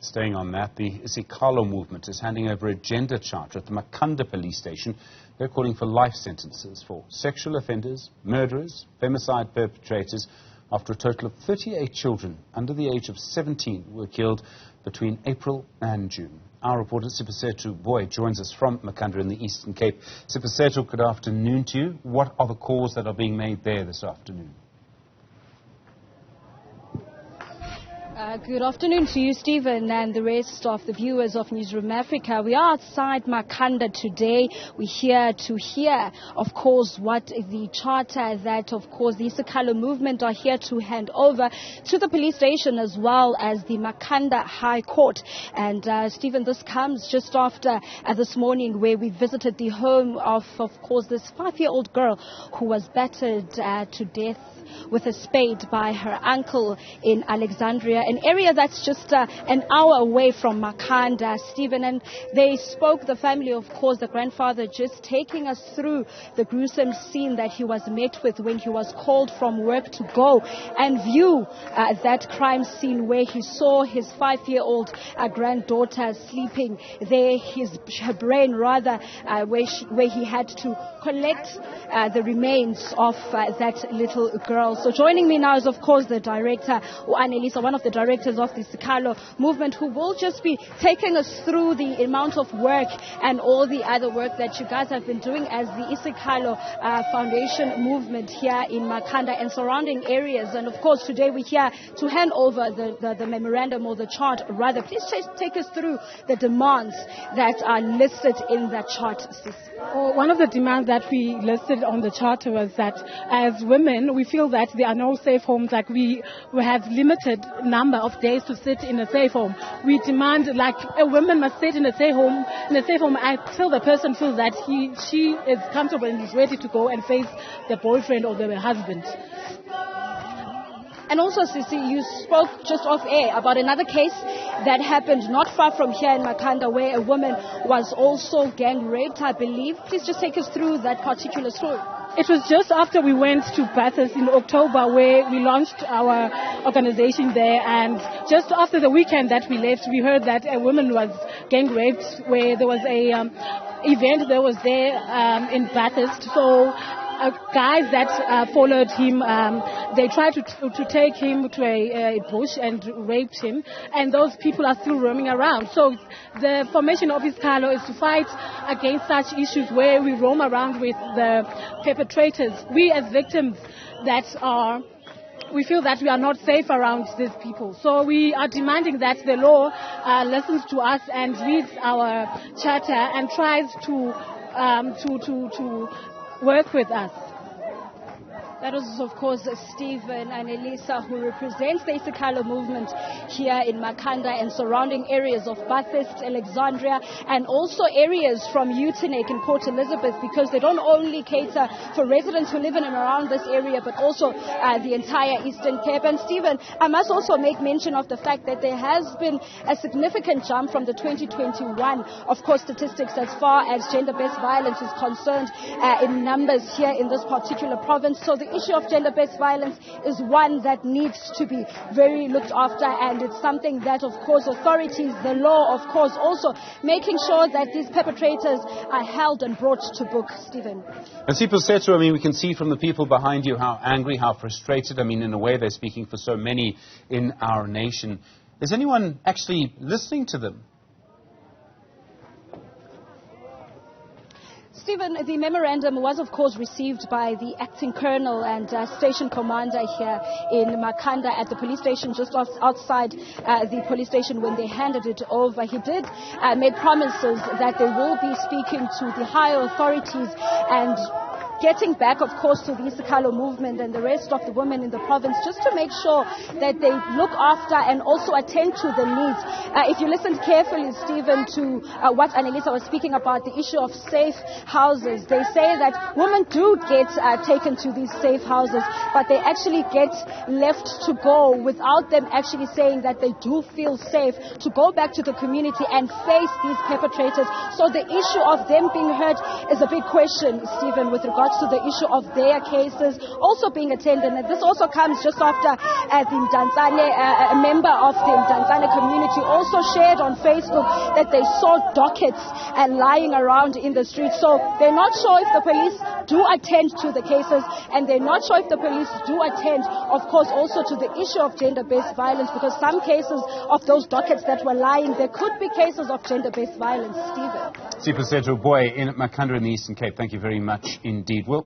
Staying on that, the Isikhalo Movement is handing over a gender charter at the Makhanda police station. They're calling for life sentences for sexual offenders, murderers, femicide perpetrators, after a total of 38 children under the age of 17 were killed between April and June. Our reporter Siphosethu Booi joins us from Makhanda in the Eastern Cape. Siphosethu, good afternoon to you. What are the calls that are being made there this afternoon? Good afternoon to you, Stephen, and the rest of the viewers of Newzroom Afrika. We are outside Makhanda today. We're here to hear, of course, what the charter that, of course, the Isikhalo Movement are here to hand over to the police station as well as the Makhanda High Court. And, Stephen, this comes just after this morning where we visited the home of course, this 5-year-old girl who was battered to death with a spade by her uncle in Alexandria, an area that's just an hour away from Makhanda, Stephen. And they spoke, the family, of course, the grandfather, just taking us through the gruesome scene that he was met with when he was called from work to go and view that crime scene where he saw his 5-year-old granddaughter sleeping there, her brain rather, where he had to collect the remains of that little girl. So joining me now is, of course, the director, Annelisa, one of the directors of the Isikhalo Movement, who will just be taking us through the amount of work and all the other work that you guys have been doing as the Isikhalo Foundation Movement here in Makhanda and surrounding areas. And, of course, today we're here to hand over the memorandum, or the chart, rather. Please take us through the demands that are listed in that chart, sis. Well, one of the demands that we listed on the charter was that as women, we feel that there are no safe homes. Like we have limited number of days to sit in a safe home. We demand, like, a woman must sit in a safe home until the person feels that she is comfortable and is ready to go and face the boyfriend or the husband. And also, Sisi, you spoke just off air about another case that happened not far from here in Makhanda, where a woman was also gang raped, I believe. Please just take us through that particular story. It was just after we went to Bathurst in October where we launched our organization there, and just after the weekend that we left, we heard that a woman was gang raped, where there was a event that was there in Bathurst. So guys that followed him, they tried to take him to a bush and raped him, and those people are still roaming around. So the formation of Isikhalo is to fight against such issues where we roam around with the perpetrators. We as victims we feel that we are not safe around these people. So we are demanding that the law listens to us and reads our charter and tries to work with us. That was, of course, Stephen and Elisa, who represents the Isikhalo Movement here in Makhanda and surrounding areas of Bathurst, Alexandria, and also areas from Utenek in Port Elizabeth, because they don't only cater for residents who live in and around this area, but also the entire Eastern Cape. And Stephen, I must also make mention of the fact that there has been a significant jump from the 2021, of course, statistics as far as gender-based violence is concerned in numbers here in this particular province. So the issue of gender-based violence is one that needs to be very looked after, and it's something that, of course, authorities, the law, of course, also making sure that these perpetrators are held and brought to book. Stephen. And Siphosethu, I mean, we can see from the people behind you how angry, how frustrated. I mean, in a way, they're speaking for so many in our nation. Is anyone actually listening to them? Stephen, the memorandum was, of course, received by the acting colonel and station commander here in Makhanda at the police station just outside the police station when they handed it over. He did make promises that they will be speaking to the higher authorities and getting back, of course, to the Isikhalo Movement and the rest of the women in the province, just to make sure that they look after and also attend to the needs. If you listened carefully, Stephen, to what Annelisa was speaking about, the issue of safe houses, they say that women do get taken to these safe houses, but they actually get left to go without them actually saying that they do feel safe to go back to the community and face these perpetrators. So the issue of them being heard is a big question, Stephen, with regard regards to the issue of their cases also being attended. And this also comes just after the Mdantsane, a member of the Mdantsane community also shared on Facebook that they saw dockets lying around in the streets. So they're not sure if the police do attend to the cases, and they're not sure if the police do attend, of course, also to the issue of gender-based violence, because some cases of those dockets that were lying, there could be cases of gender-based violence. Stephen. Siphosethu Booi in Makhanda in the Eastern Cape. Thank you very much indeed.